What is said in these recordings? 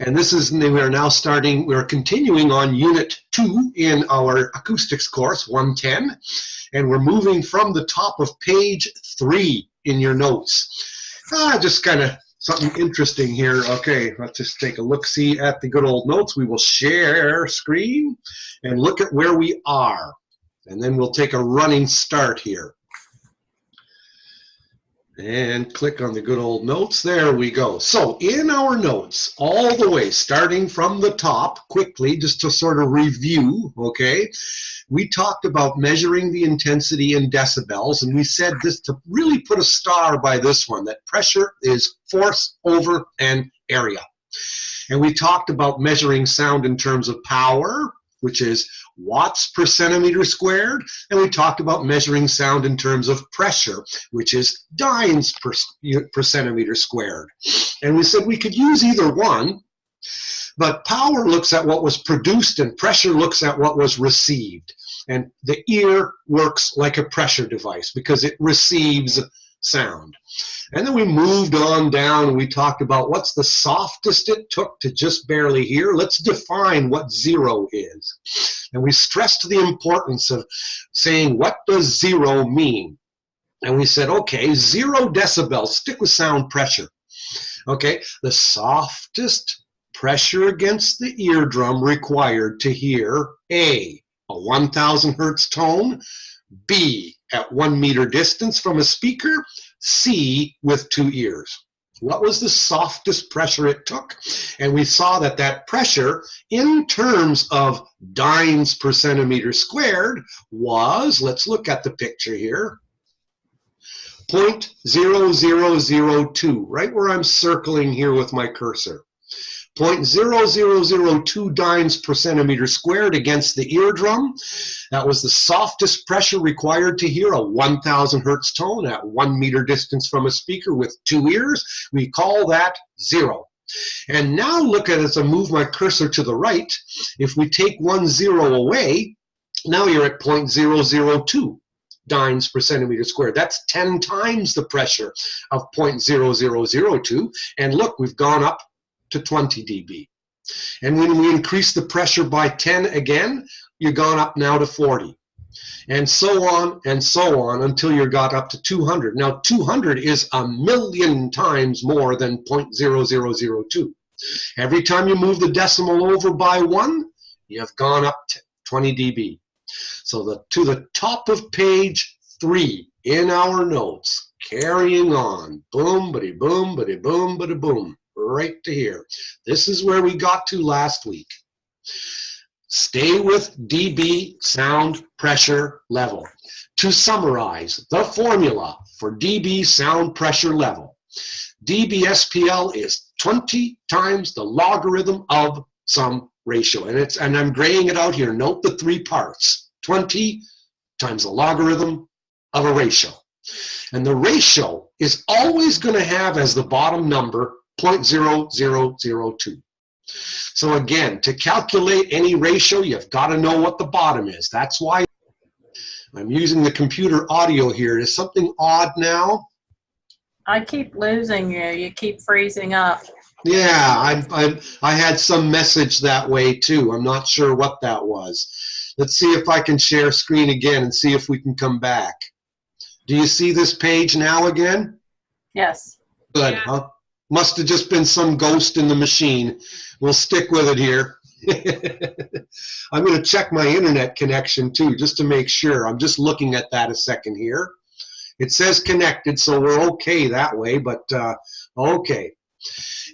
And we are now starting, we're continuing on Unit 2 in our acoustics course, 110, and we're moving from the top of page 3 in your notes. Just kind of something interesting here. Okay, let's just take a look-see at the good old notes. We will share screen and look at where we are, and then we'll take a running start here. And click on the good old notes. There we go. So in our notes, all the way, starting from the top, quickly, just to sort of review, okay, we talked about measuring the intensity in decibels, and we said this to really put a star by this one, that pressure is force over an area. And we talked about measuring sound in terms of power, which is watts per centimeter squared, and we talked about measuring sound in terms of pressure, which is dynes per centimeter squared. And we said we could use either one, but power looks at what was produced and pressure looks at what was received. And the ear works like a pressure device because it receives sound. And then we moved on down and we talked about what's the softest it took to just barely hear. Let's define what zero is. And we stressed the importance of saying, what does zero mean? And we said, okay, 0 decibels, stick with sound pressure. Okay, the softest pressure against the eardrum required to hear a 1,000 hertz tone, B, at 1 meter distance from a speaker, C, with 2 ears. What was the softest pressure it took? And we saw that that pressure, in terms of dynes per centimeter squared, was, let's look at the picture here, 0.0002, right where I'm circling here with my cursor. 0.0002 dynes per centimeter squared against the eardrum. That was the softest pressure required to hear a 1,000 hertz tone at 1 meter distance from a speaker with 2 ears. We call that 0. And now look at, as I move my cursor to the right, if we take 1 0 away, now you're at 0.002 dynes per centimeter squared. That's 10 times the pressure of 0.0002. And look, we've gone up to 20 dB. And when we increase the pressure by 10 again, you've gone up now to 40. And so on until you got up to 200. Now 200 is 1,000,000 times more than 0.0002. Every time you move the decimal over by 1, you've gone up to 20 dB. So to the top of page 3 in our notes, carrying on, boom, buddy, boom, buddy, boom, buddy, boom. Right to here. This is where we got to last week. Stay with dB sound pressure level. To summarize the formula for dB sound pressure level, dB-SPL is 20 times the logarithm of some ratio. And I'm graying it out here. Note the 3 parts. 20 times the logarithm of a ratio. And the ratio is always going to have as the bottom number 0.0002. So again, to calculate any ratio, you've got to know what the bottom is. That's why I'm using the computer audio here. Is something odd now? I keep losing you. You keep freezing up. Yeah, I had some message that way too. I'm not sure what that was. Let's see if I can share screen again and see if we can come back. Do you see this page now again? Yes. Good, huh? Must have just been some ghost in the machine. We'll stick with it here. I'm going to check my internet connection too, just to make sure. I'm just looking at that a second here. It says connected, so we're okay that way, but okay.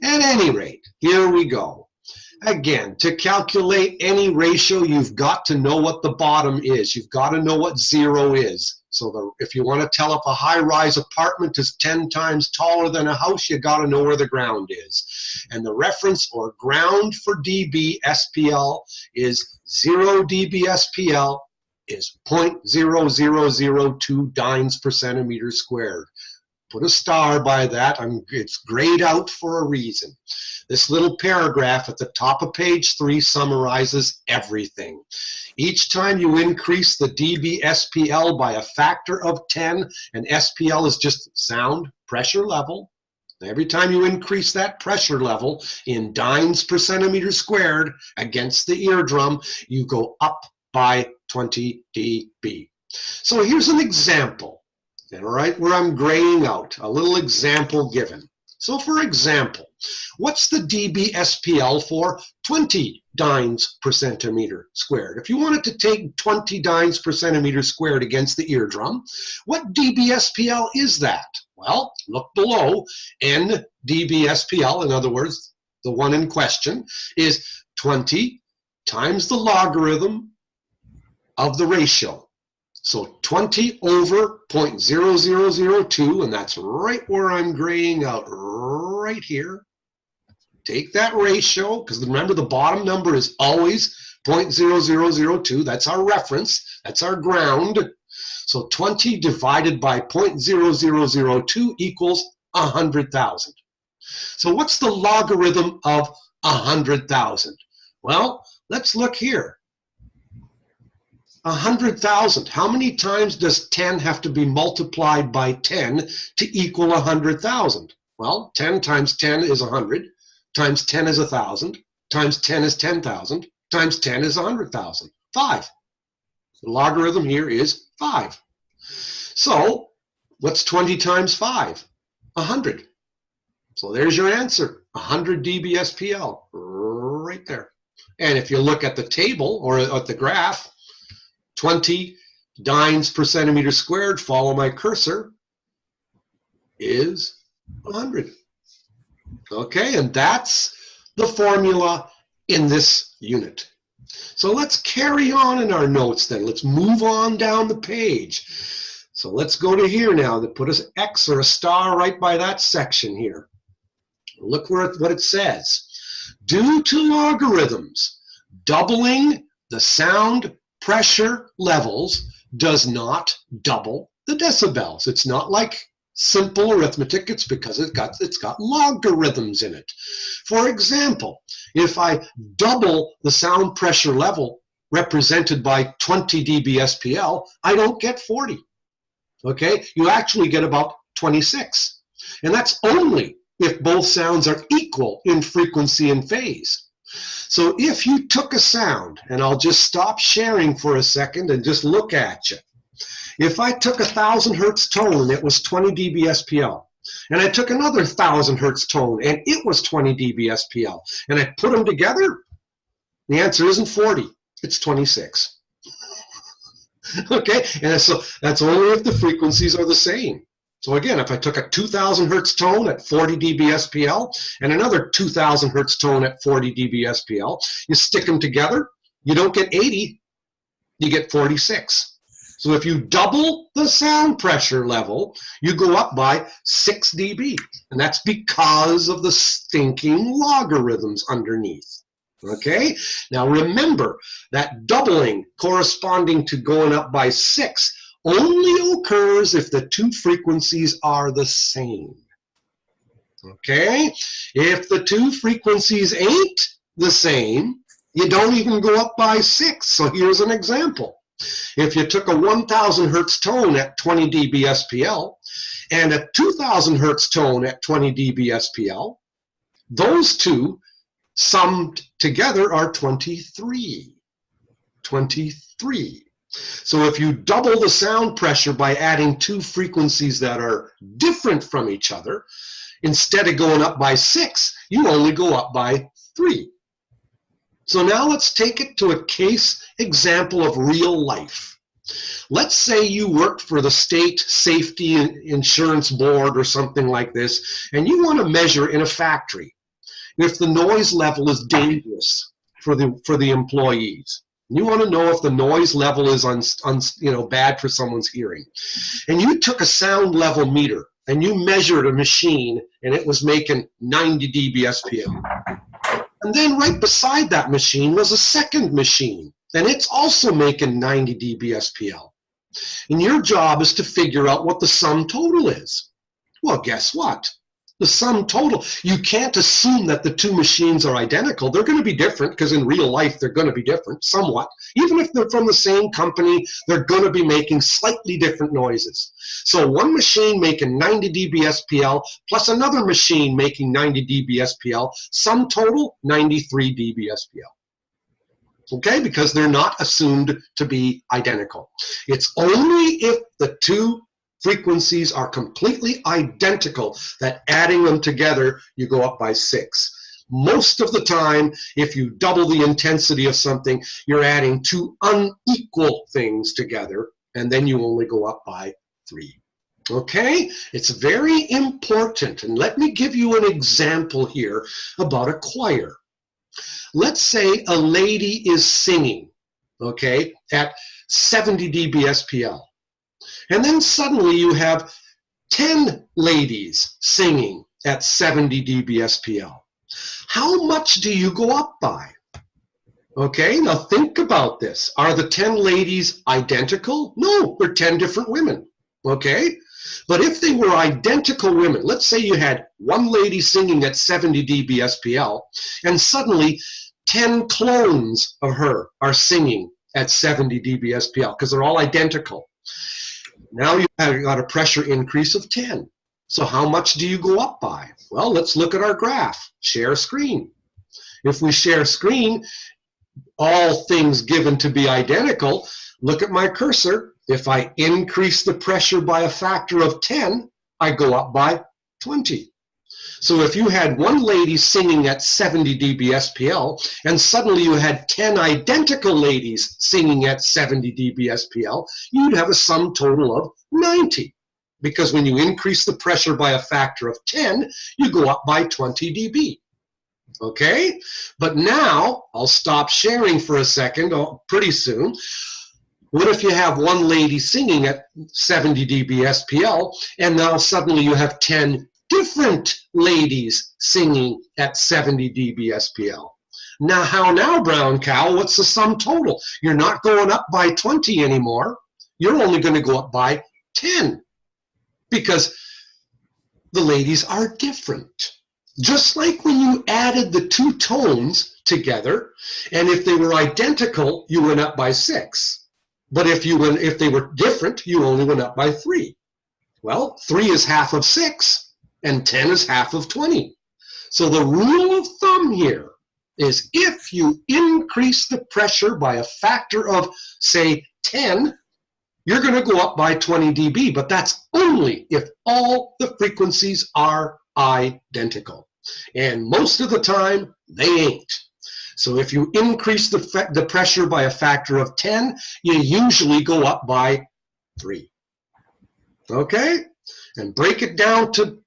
At any rate, here we go. Again, to calculate any ratio, you've got to know what the bottom is. You've got to know what 0 is. So if you want to tell if a high-rise apartment is 10 times taller than a house, you got to know where the ground is. And the reference or ground for dB-SPL is 0 dB-SPL is 0.0002 dynes per centimeter squared. Put a star by that. It's grayed out for a reason. This little paragraph at the top of page 3 summarizes everything. Each time you increase the dB-SPL by a factor of 10, and SPL is just sound pressure level, Every time you increase that pressure level in dynes per centimeter squared against the eardrum, you go up by 20 dB. So here's an example, all right, where I'm graying out, a little example given. So for example, what's the dBSPL for 20 dynes per centimeter squared? If you wanted to take 20 dynes per centimeter squared against the eardrum, what dBSPL is that? Well, look below. N dBSPL, in other words, the one in question, is 20 times the logarithm of the ratio. So 20 over 0.0002, and that's right where I'm graying out, right here. Take that ratio, because remember the bottom number is always 0.0002. That's our reference. That's our ground. So 20 divided by 0.0002 equals 100,000. So what's the logarithm of 100,000? Well, let's look here. 100,000. How many times does 10 have to be multiplied by 10 to equal 100,000? Well, 10 times 10 is 100, times 10 is 1,000, times 10 is 10,000, times 10 is 100,000. 5. The logarithm here is 5. So, what's 20 times 5? 100. So there's your answer, 100 dBSPL, right there. And if you look at the table or at the graph, 20 dynes per centimeter squared, follow my cursor, is 100. Okay, and that's the formula in this unit. So let's carry on in our notes then. Let's move on down the page. So let's go to here now. They put an X or a star right by that section here. Look what it says. Due to logarithms, doubling the sound pressure levels does not double the decibels. It's not like simple arithmetic. It's because it's got logarithms in it. For example, if I double the sound pressure level represented by 20 dBSPL, I don't get 40. Okay, you actually get about 26. And that's only if both sounds are equal in frequency and phase. So if you took a sound, and I'll just stop sharing for a second and just look at you. If I took 1,000 hertz tone and it was 20 dBSPL, and I took another 1,000 hertz tone and it was 20 dBSPL, and I put them together, the answer isn't 40, it's 26. Okay, and so that's only if the frequencies are the same. So again, if I took a 2,000 hertz tone at 40 dBSPL and another 2,000 hertz tone at 40 dBSPL, you stick them together, you don't get 80, you get 46. So if you double the sound pressure level, you go up by 6 dB. And that's because of the stinking logarithms underneath. Okay? Now remember that doubling corresponding to going up by 6 only occurs if the two frequencies are the same. Okay? If the two frequencies ain't the same, you don't even go up by 6. So here's an example. If you took a 1,000 hertz tone at 20 dBSPL and a 2,000 hertz tone at 20 dBSPL, those two summed together are 23. 23. So if you double the sound pressure by adding two frequencies that are different from each other, instead of going up by 6, you only go up by 3. So now let's take it to a case example of real life. Let's say you work for the state safety insurance board or something like this, and you want to measure in a factory if the noise level is dangerous for the employees. You want to know if the noise level is bad for someone's hearing. And you took a sound level meter and you measured a machine and it was making 90 dBSPL. And then right beside that machine was a second machine and it's also making 90 dBSPL. And your job is to figure out what the sum total is. Well, guess what? The sum total. You can't assume that the two machines are identical. They're going to be different because in real life they're going to be different somewhat. Even if they're from the same company, they're going to be making slightly different noises. So one machine making 90 dB SPL plus another machine making 90 dB SPL, sum total 93 dB SPL. Okay, because they're not assumed to be identical. It's only if the two frequencies are completely identical that adding them together, you go up by 6. Most of the time, if you double the intensity of something, you're adding two unequal things together, and then you only go up by 3. Okay? It's very important, and let me give you an example here about a choir. Let's say a lady is singing, okay, at 70 dB SPL. And then suddenly you have 10 ladies singing at 70 dB SPL. How much do you go up by? Okay, now think about this. Are the 10 ladies identical? No, they're 10 different women. Okay? But if they were identical women, let's say you had one lady singing at 70 dB SPL, and suddenly 10 clones of her are singing at 70 dB SPL because they're all identical. Now you've got a pressure increase of 10. So how much do you go up by? Well, let's look at our graph. Share screen. If we share screen, all things given to be identical, look at my cursor. If I increase the pressure by a factor of 10, I go up by 20. So if you had one lady singing at 70 dB SPL, and suddenly you had 10 identical ladies singing at 70 dB SPL, you'd have a sum total of 90. Because when you increase the pressure by a factor of 10, you go up by 20 dB. Okay? But now, I'll stop sharing for a second, pretty soon. What if you have one lady singing at 70 dB SPL, and now suddenly you have 10 different ladies singing at 70 dB SPL? Now, how now, brown cow? What's the sum total? You're not going up by 20 anymore. You're only going to go up by 10 because the ladies are different. Just like when you added the two tones together, and if they were identical, you went up by 6. But if they were different, you only went up by 3. Well, 3 is half of 6, and 10 is half of 20. So the rule of thumb here is if you increase the pressure by a factor of, say, 10, you're going to go up by 20 dB, but that's only if all the frequencies are identical. And most of the time, they ain't. So if you increase the pressure by a factor of 10, you usually go up by 3. Okay? And break it down to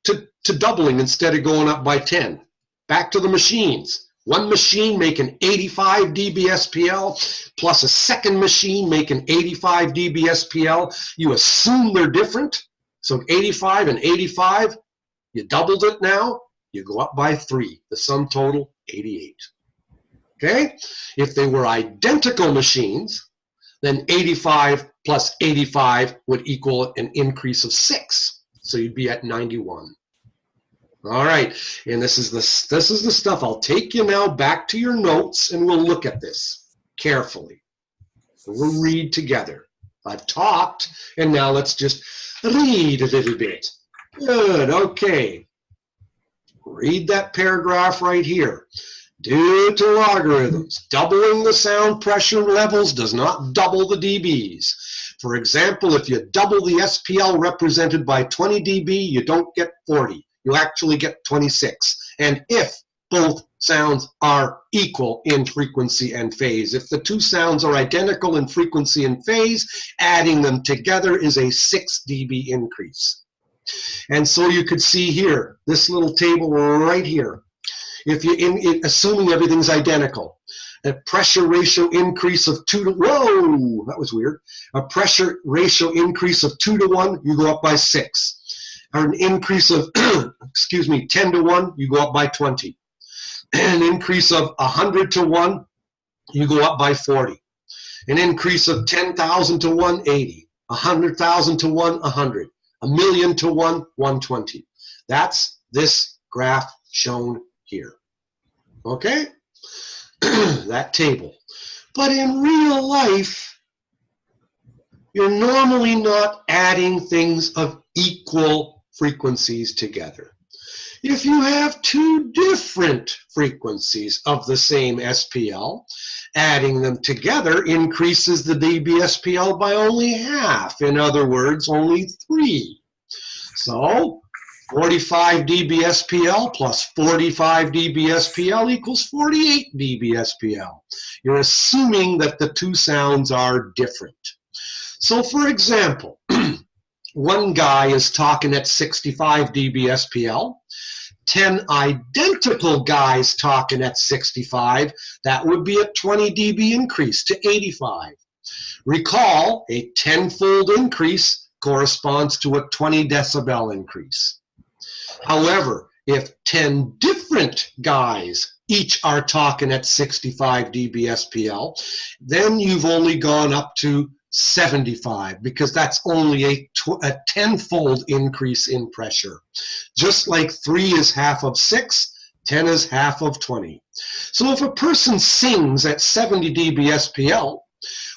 doubling instead of going up by 10. Back to the machines. One machine making 85 dB SPL plus a second machine making 85 dB SPL. You assume they're different. So 85 and 85, you doubled it now, you go up by 3. The sum total, 88. Okay? If they were identical machines, then 85 plus 85 would equal an increase of 6. So you'd be at 91. All right, and this is the stuff. I'll take you now back to your notes, and we'll look at this carefully. We'll read together. I've talked, and now let's just read a little bit. Good, okay. Read that paragraph right here. Due to logarithms, doubling the sound pressure levels does not double the dBs. For example, if you double the SPL represented by 20 dB, you don't get 40. You actually get 26. And if both sounds are equal in frequency and phase, if the two sounds are identical in frequency and phase, adding them together is a 6 dB increase. And so you could see here, this little table right here, if you assuming everything's identical, a pressure ratio increase of 2 to, whoa, that was weird. A pressure ratio increase of 2 to 1, you go up by 6. Or an increase of, 10 to 1, you go up by 20. An increase of 100 to 1, you go up by 40. An increase of 10,000 to 1, 80. 100,000 to 1, 100. A million to 1, 120. That's this graph shown here. Okay? That table. But in real life, you're normally not adding things of equal frequencies together. If you have two different frequencies of the same SPL, adding them together increases the dBSPL by only half. In other words, only 3. So 45 dBSPL plus 45 dBSPL equals 48 dBSPL. You're assuming that the two sounds are different. So for example, one guy is talking at 65 dBSPL, 10 identical guys talking at 65, that would be a 20 dB increase to 85. Recall, a 10-fold increase corresponds to a 20 decibel increase. However, if 10 different guys each are talking at 65 dBSPL, then you've only gone up to 75, because that's only a 10-fold increase in pressure. Just like 3 is half of 6, 10 is half of 20. So if a person sings at 70 dBSPL,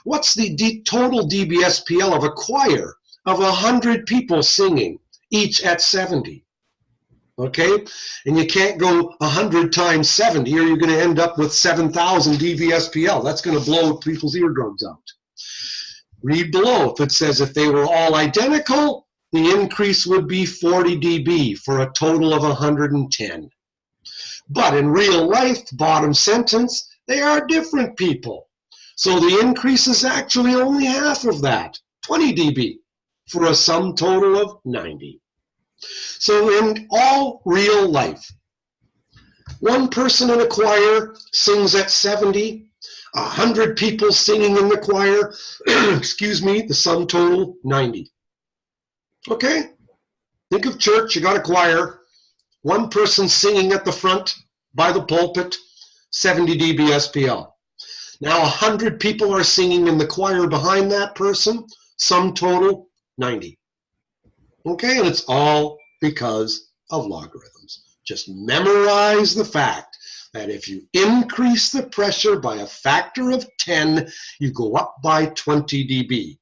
what's the total dBSPL of a choir of 100 people singing, each at 70? Okay? And you can't go 100 times 70, or you're going to end up with 7,000 dBSPL. That's going to blow people's eardrums out. Read below. If it says if they were all identical, the increase would be 40 dB for a total of 110. But in real life, bottom sentence, they are different people. So the increase is actually only half of that, 20 dB, for a sum total of 90. So in all real life, one person in a choir sings at 70, 100 people singing in the choir, excuse me, the sum total, 90. Okay? Think of church, you got a choir, one person singing at the front by the pulpit, 70 dBSPL. Now 100 people are singing in the choir behind that person, sum total, 90. Okay, and it's all because of logarithms. Just memorize the fact that if you increase the pressure by a factor of 10, you go up by 20 dB.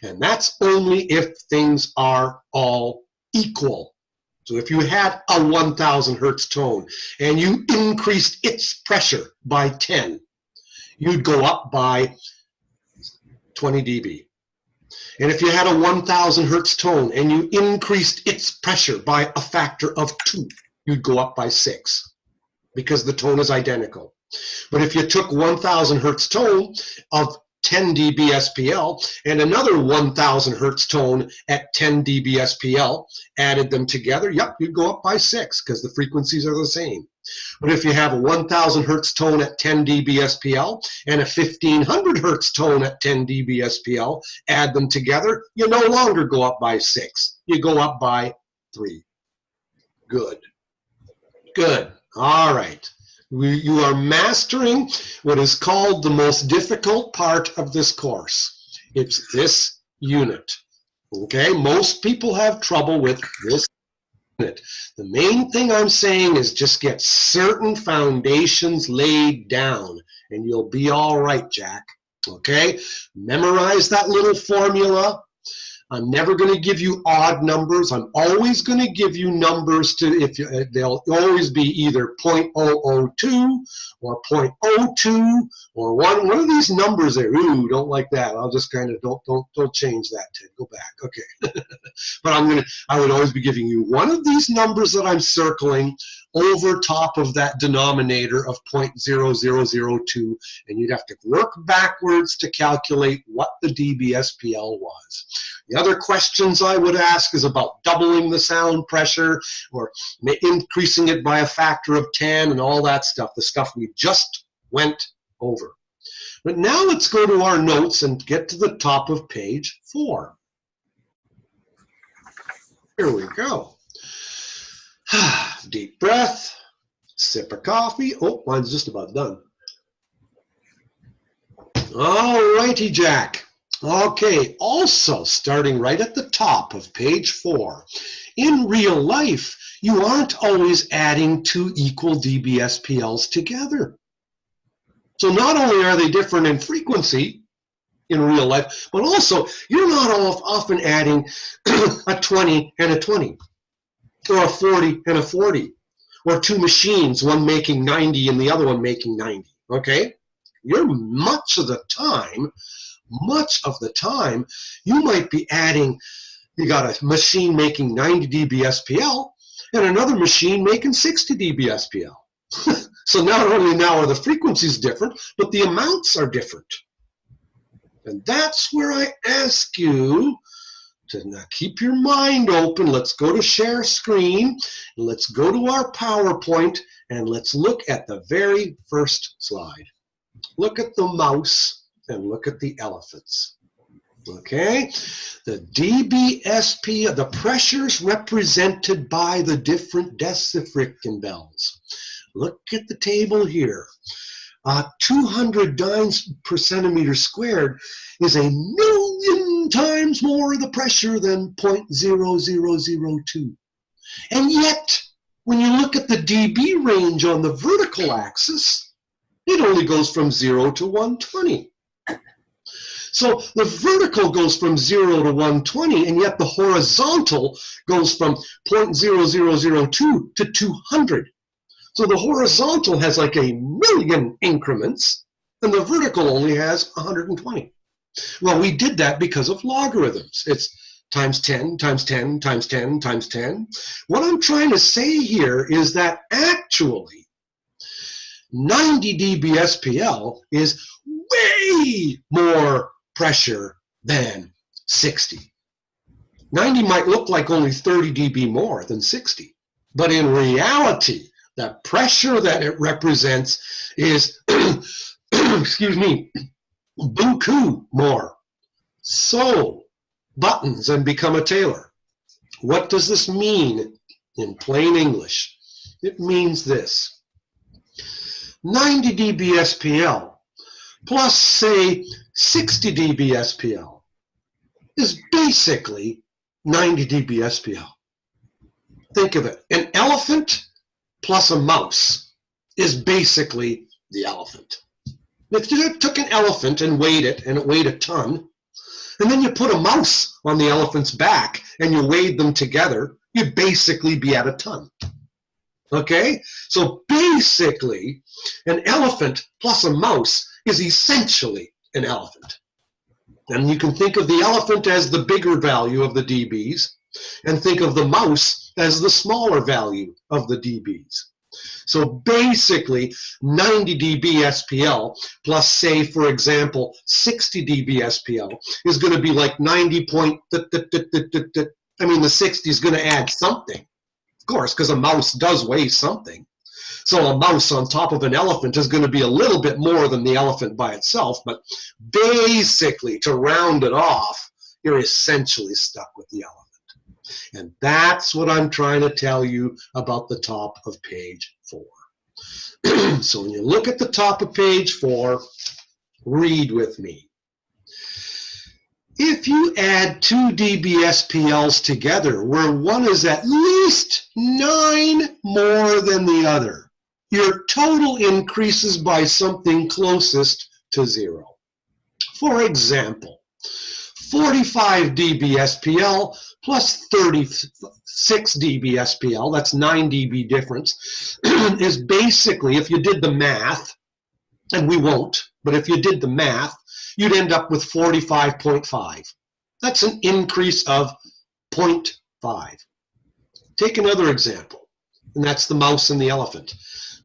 And that's only if things are all equal. So if you had a 1,000 hertz tone and you increased its pressure by 10, you'd go up by 20 dB. And if you had a 1,000 hertz tone and you increased its pressure by a factor of 2, you'd go up by 6. Because the tone is identical. But if you took 1,000 hertz tone of 10 dBSPL and another 1,000 hertz tone at 10 dBSPL, added them together, yep, you'd go up by 6 because the frequencies are the same. But if you have a 1,000 hertz tone at 10 dBSPL and a 1,500 hertz tone at 10 dBSPL, add them together, you no longer go up by 6. You go up by 3. Good. Good. All right. You are mastering what is called the most difficult part of this course. It's this unit. Okay? Most people have trouble with this unit. The main thing I'm saying is just get certain foundations laid down, and you'll be all right, Jack. Okay? Memorize that little formula. I'm never going to give you odd numbers. I'm always going to give you numbers they'll always be either 0.002 or 0.02 or one of these numbers there. Ooh, don't like that. I'll just kind of don't change that, Ted. Go back. Okay. But I would always be giving you one of these numbers that I'm circling over top of that denominator of 0.0002, and you'd have to work backwards to calculate what the dBSPL was. The other questions I would ask is about doubling the sound pressure or increasing it by a factor of 10 and all that stuff, the stuff we just went over. But now let's go to our notes and get to the top of page 4. Here we go. Deep breath, sip of coffee. Oh, mine's just about done. All righty, Jack. Okay, also starting right at the top of page 4, In real life, you aren't always adding two equal dBSPLs together. So not only are they different in frequency in real life, but also you're not often adding a 20 and a 20, or a 40 and a 40, or two machines, one making 90 and the other one making 90, okay? You're much of the time, you might be adding, you got a machine making 90 dBSPL and another machine making 60 dBSPL. So not only now are the frequencies different, but the amounts are different. And that's where I ask you to now keep your mind open. Let's go to share screen. Let's go to our PowerPoint and let's look at the very first slide. Look at the mouse and look at the elephants. Okay, the dBSP, the pressures represented by the different decifriction bells. Look at the table here. 200 dynes per centimeter squared is 1,000,000 times more the pressure than 0.0002. And yet, when you look at the dB range on the vertical axis, it only goes from 0 to 120. So the vertical goes from 0 to 120, and yet the horizontal goes from 0.0002 to 200. So the horizontal has like 1,000,000 increments, and the vertical only has 120. Well, we did that because of logarithms. It's times 10, times 10, times 10, times 10. What I'm trying to say here is that actually 90 dBSPL is way more pressure than 60. 90 might look like only 30 dB more than 60, but in reality, the pressure that it represents is, excuse me, beaucoup more. So, buttons and become a tailor. What does this mean in plain English? It means this. 90 dBSPL plus, say, 60 dBSPL is basically 90 dBSPL. Think of it. An elephant plus a mouse is basically the elephant. If you took an elephant and weighed it, and it weighed a ton, and then you put a mouse on the elephant's back and you weighed them together, you'd basically be at a ton. Okay? So basically, an elephant plus a mouse is essentially an elephant. And you can think of the elephant as the bigger value of the dBs, and think of the mouse as the smaller value of the dBs. So basically, 90 dBSPL plus, say, for example, 60 dBSPL is going to be like 90 point, I mean, the 60 is going to add something, of course, because a mouse does weigh something. So a mouse on top of an elephant is going to be a little bit more than the elephant by itself, but basically, to round it off, you're essentially stuck with the elephant. And that's what I'm trying to tell you about the top of page 4. So when you look at the top of page 4, read with me. If you add two dBSPLs together, where one is at least 9 more than the other, your total increases by something closest to 0. For example, 45 dBSPL plus 36 dBSPL, that's 9 dB difference, is basically, if you did the math, and we won't, but if you did the math, you'd end up with 45.5. That's an increase of 0.5. Take another example, and that's the mouse and the elephant.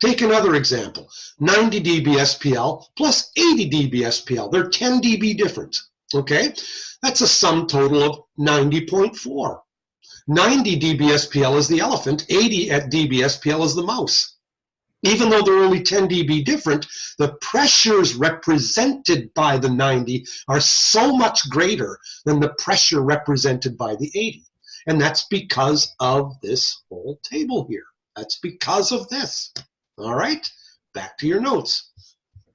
Take another example, 90 dBSPL plus 80 dBSPL. They're 10 dB difference, okay? That's a sum total of 90.4. 90 dBSPL is the elephant, 80 at dBSPL is the mouse. Even though they're only 10 dB different, the pressures represented by the 90 are so much greater than the pressure represented by the 80. And that's because of this whole table here. That's because of this. All right, back to your notes.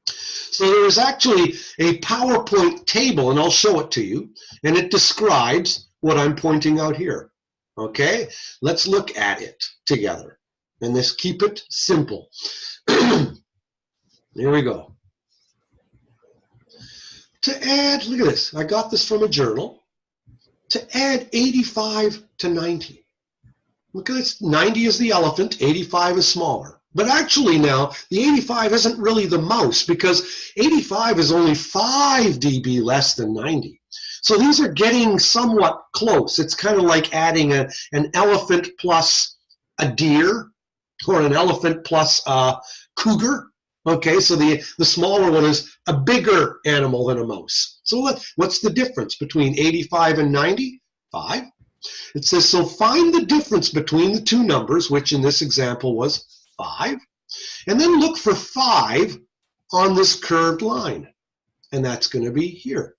So there is actually a PowerPoint table, and I'll show it to you, and it describes what I'm pointing out here. Okay, let's look at it together. And let's keep it simple. Here we go. To add, look at this. I got this from a journal. To add 85 to 90. Look at this. 90 is the elephant, 85 is smaller. But actually now, the 85 isn't really the mouse because 85 is only 5 dB less than 90. So these are getting somewhat close. It's kind of like adding an elephant plus a deer or an elephant plus a cougar. Okay, so the smaller one is a bigger animal than a mouse. So what's the difference between 85 and 90? 5. It says, so find the difference between the two numbers, which in this example was 5, and then look for 5 on this curved line, and that's going to be here.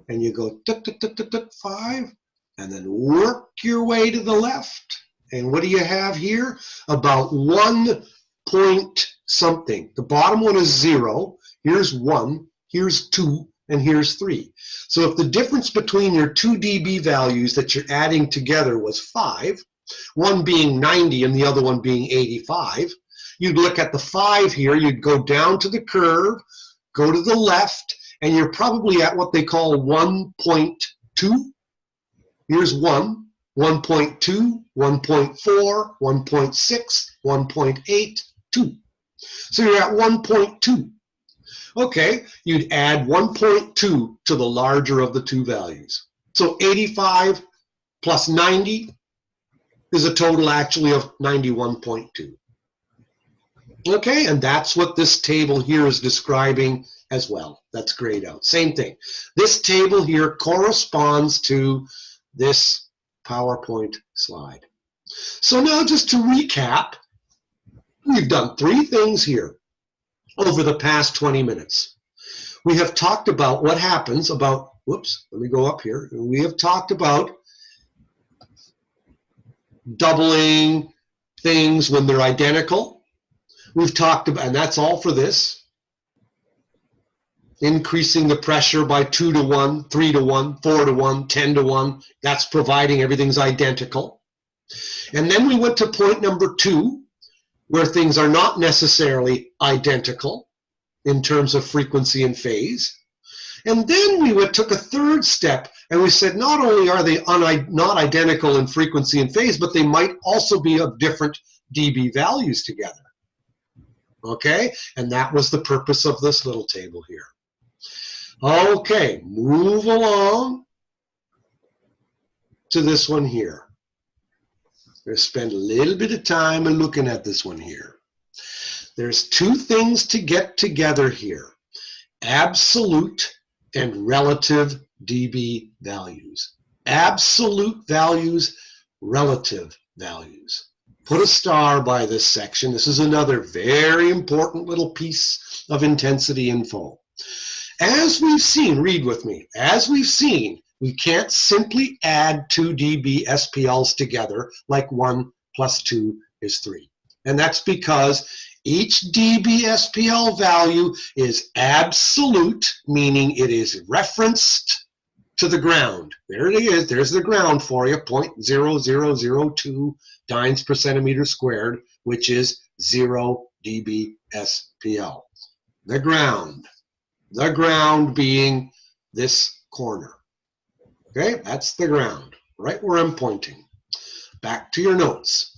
And you go 5, and then work your way to the left. And what do you have here? About 1 point something. The bottom one is 0. Here's 1. Here's 2. And here's 3. So if the difference between your 2 dB values that you're adding together was 5, one being 90 and the other one being 85, you'd look at the 5 here, you'd go down to the curve, go to the left, and you're probably at what they call 1.2. Here's 1, 1.2, 1.4, 1.6, 1.8, 2. So you're at 1.2. Okay, you'd add 1.2 to the larger of the two values. So 85 plus 90 is a total actually of 91.2. Okay, and that's what this table here is describing as well. That's grayed out. Same thing. This table here corresponds to this PowerPoint slide. So now just to recap, we've done 3 things here over the past 20 minutes. We have talked about what happens about, whoops, let me go up here. We have talked about doubling things when they're identical. We've talked about, and that's all for this, increasing the pressure by 2 to 1, 3 to 1, 4 to 1, 10 to 1. That's providing everything's identical. And then we went to point number 2, where things are not necessarily identical in terms of frequency and phase. And then we took a third step and we said not only are they not identical in frequency and phase, but they might also be of different dB values together. Okay, and that was the purpose of this little table here. Okay, move along to this one here. We're going to spend a little bit of time looking at this one here. There's 2 things to get together here: absolute and relative dB values. Absolute values, relative values. Put a star by this section. This is another very important little piece of intensity info. As we've seen, read with me, as we've seen, we can't simply add 2 dB SPLs together like 1 plus 2 is 3. And that's because each dB SPL value is absolute, meaning it is referenced to the ground. There it is. There's the ground for you, 0.0002 dynes per centimeter squared, which is 0 dB SPL. The ground. The ground being this corner. Okay, that's the ground, right where I'm pointing. Back to your notes.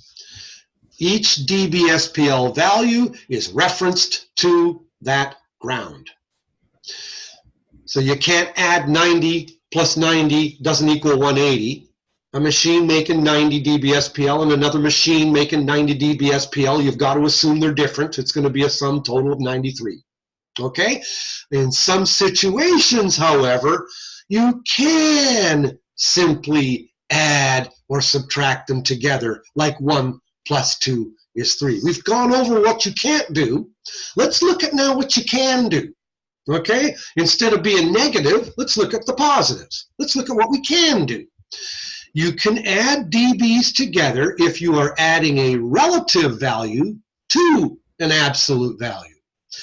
Each dB SPL value is referenced to that ground. So you can't add 90 plus 90 doesn't equal 180. A machine making 90 dB SPL and another machine making 90 dB SPL, you've got to assume they're different. It's going to be a sum total of 93. Okay? In some situations, however, you can simply add or subtract them together, like 1 plus 2 is 3. We've gone over what you can't do. Let's look at now what you can do. Okay? Instead of being negative, let's look at the positives. Let's look at what we can do. You can add dBs together if you are adding a relative value to an absolute value.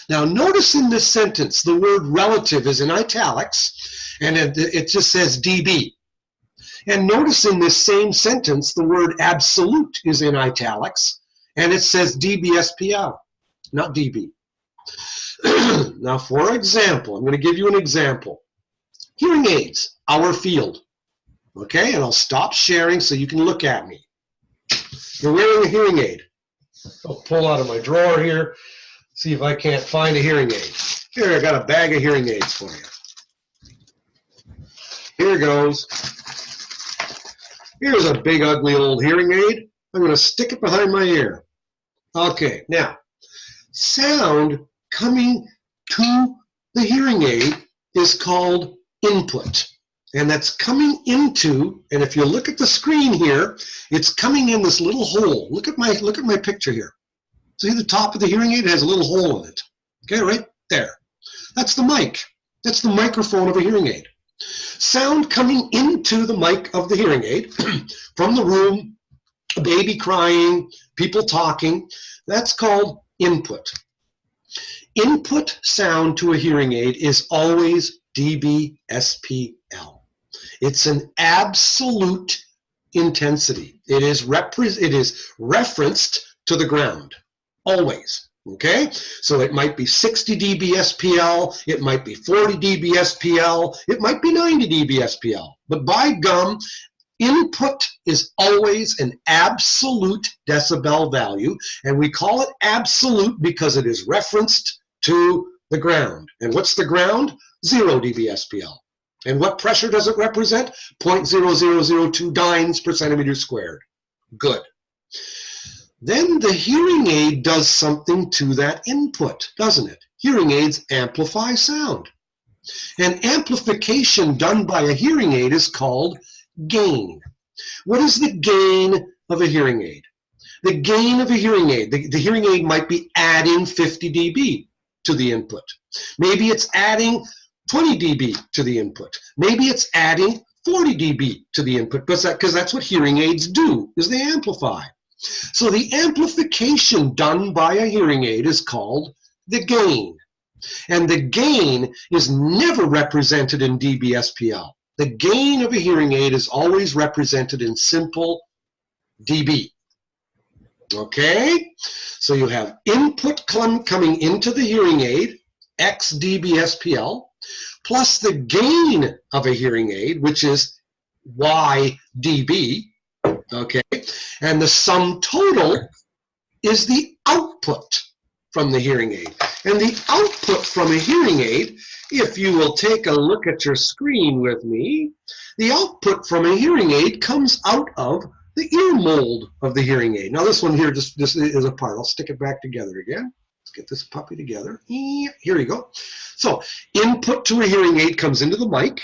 Now notice in this sentence the word relative is in italics and it just says dB. And notice in this same sentence, the word absolute is in italics, and it says dBSPL, not dB. Now, for example, I'm going to give you an example. Hearing aids, our field. Okay, and I'll stop sharing so you can look at me. You're wearing a hearing aid. I'll pull out of my drawer here, see if I can't find a hearing aid. Here, I got a bag of hearing aids for you. Here goes. Here's a big, ugly old hearing aid. I'm going to stick it behind my ear. Okay, now, sound coming to the hearing aid is called input. And that's coming into, and if you look at the screen here, it's coming in this little hole. Look at my picture here. See the top of the hearing aid has a little hole in it. Okay, right there. That's the mic. That's the microphone of a hearing aid. Sound coming into the mic of the hearing aid from the room, a baby crying, people talking, that's called input. Input sound to a hearing aid is always dBSPL. It's an absolute intensity. It is referenced to the ground, always. Okay, so it might be 60 dBSPL, it might be 40 dBSPL, it might be 90 dBSPL, but by gum, input is always an absolute decibel value, and we call it absolute because it is referenced to the ground. And what's the ground? 0 dBSPL. And what pressure does it represent? 0.0002 dynes per centimeter squared. Good. Then the hearing aid does something to that input, doesn't it? Hearing aids amplify sound. And amplification done by a hearing aid is called gain. What is the gain of a hearing aid? The gain of a hearing aid, the hearing aid might be adding 50 dB to the input. Maybe it's adding 20 dB to the input. Maybe it's adding 40 dB to the input, because that's what hearing aids do, is they amplify. So the amplification done by a hearing aid is called the gain. And the gain is never represented in dBSPL. The gain of a hearing aid is always represented in simple dB. Okay? So you have input coming into the hearing aid, X dBSPL, plus the gain of a hearing aid, which is Y dB. Okay? And the sum total is the output from the hearing aid. And the output from a hearing aid, if you will take a look at your screen with me, the output from a hearing aid comes out of the ear mold of the hearing aid. Now this one here just is apart. I'll stick it back together again. Let's get this puppy together. Here we go. So input to a hearing aid comes into the mic.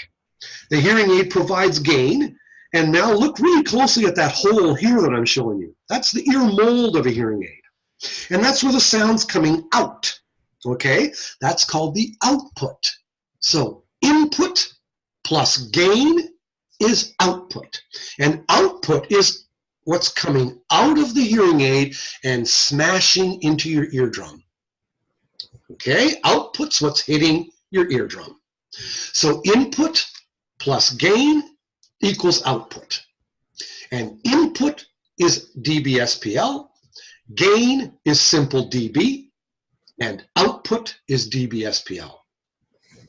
The hearing aid provides gain. And now look really closely at that hole here that I'm showing you. That's the ear mold of a hearing aid. And that's where the sound's coming out. Okay? That's called the output. So input plus gain is output. And output is what's coming out of the hearing aid and smashing into your eardrum. Okay? Output's what's hitting your eardrum. So input plus gain equals output. And input is dBSPL, gain is simple dB, and output is dBSPL.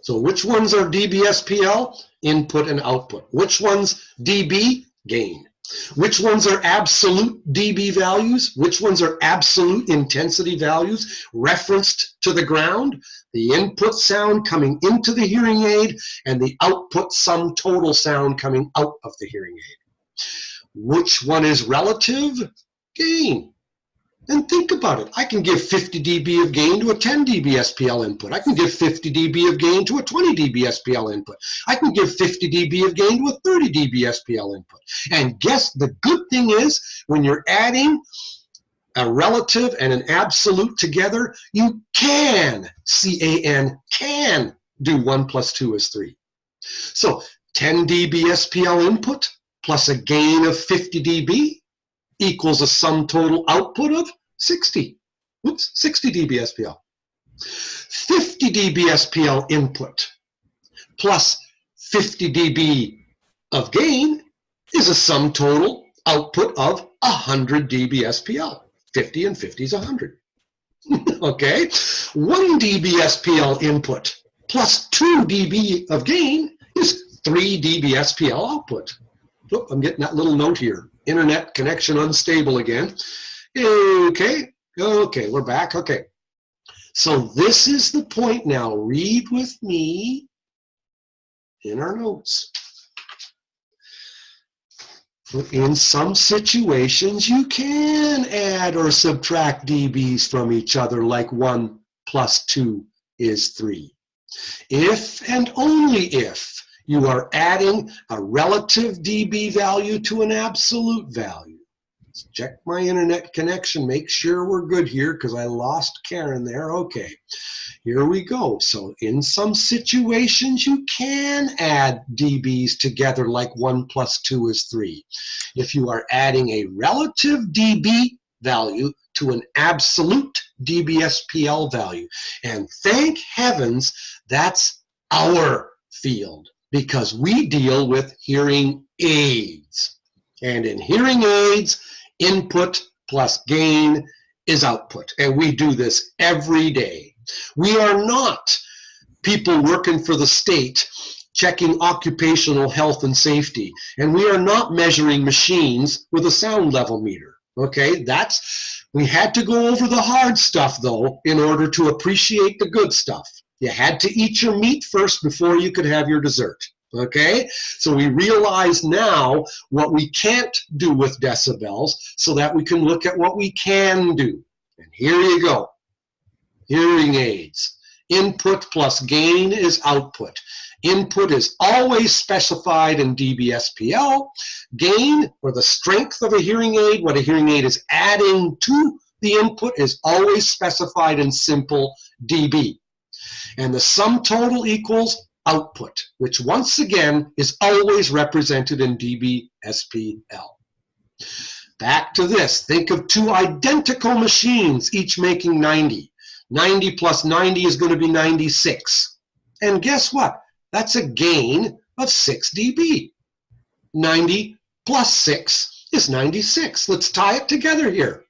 So which ones are dBSPL? Input and output. Which ones dB? Gain. Which ones are absolute dB values? Which ones are absolute intensity values referenced to the ground? The input sound coming into the hearing aid and the output sum total sound coming out of the hearing aid. Which one is relative? Gain. And think about it. I can give 50 dB of gain to a 10 dBSPL input. I can give 50 dB of gain to a 20 dBSPL input. I can give 50 dB of gain to a 30 dBSPL input. And guess the good thing is, when you're adding a relative and an absolute together, you can, C-A-N, can do 1 plus 2 is 3. So 10 dBSPL input plus a gain of 50 dB equals a sum total output of 60. Oops, 60 dBSPL. 50 dBSPL input plus 50 dB of gain is a sum total output of 100 dB SPL. 50 and 50 is 100. Okay, 1 dB SPL input plus 2 dB of gain is 3 dB SPL output. Oh, I'm getting that little note here. Internet connection unstable again. Okay, we're back. Okay, so this is the point now. Read with me in our notes. In some situations, you can add or subtract dBs from each other, like 1 plus 2 is 3. If and only if you are adding a relative dB value to an absolute value. Let's check my internet connection, make sure we're good here, because I lost Karen there. Okay, here we go. So in some situations, you can add dBs together, like 1 plus 2 is 3. If you are adding a relative dB value to an absolute dBSPL value. And thank heavens that's our field, because we deal with hearing aids. And in hearing aids, input plus gain is output. And we do this every day. We are not people working for the state checking occupational health and safety. And we are not measuring machines with a sound level meter. Okay, we had to go over the hard stuff, though, in order to appreciate the good stuff. You had to eat your meat first before you could have your dessert. Okay, so we realize now what we can't do with decibels so that we can look at what we can do. And here you go. Hearing aids. Input plus gain is output. Input is always specified in dBSPL. Gain, or the strength of a hearing aid, what a hearing aid is adding to the input, is always specified in simple dB. And the sum total equals output, which once again is always represented in dBSPL. Back to this. Think of two identical machines, each making 90. 90 plus 90 is going to be 96. And guess what? That's a gain of 6 dB. 90 plus 6 is 96. Let's tie it together here.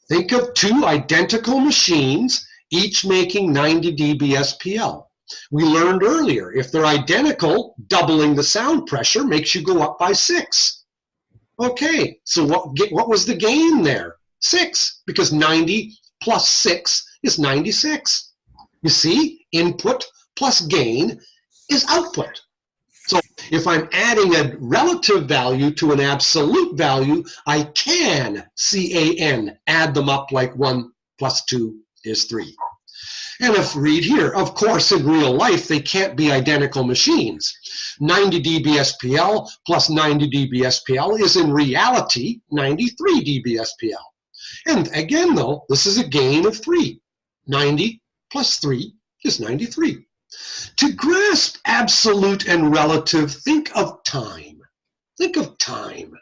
Think of two identical machines, each making 90 dB SPL. We learned earlier, if they're identical, doubling the sound pressure makes you go up by 6. Okay, so what was the gain there? 6, because 90 plus 6 is 96. You see, input plus gain is output. So if I'm adding a relative value to an absolute value, I can, C-A-N, add them up like 1 plus 2 is 3. And if read here, of course, in real life, they can't be identical machines. 90 dB SPL plus 90 dB SPL is in reality 93 dB SPL. And again, though, this is a gain of 3. 90 plus 3 is 93. To grasp absolute and relative, think of time. Think of time.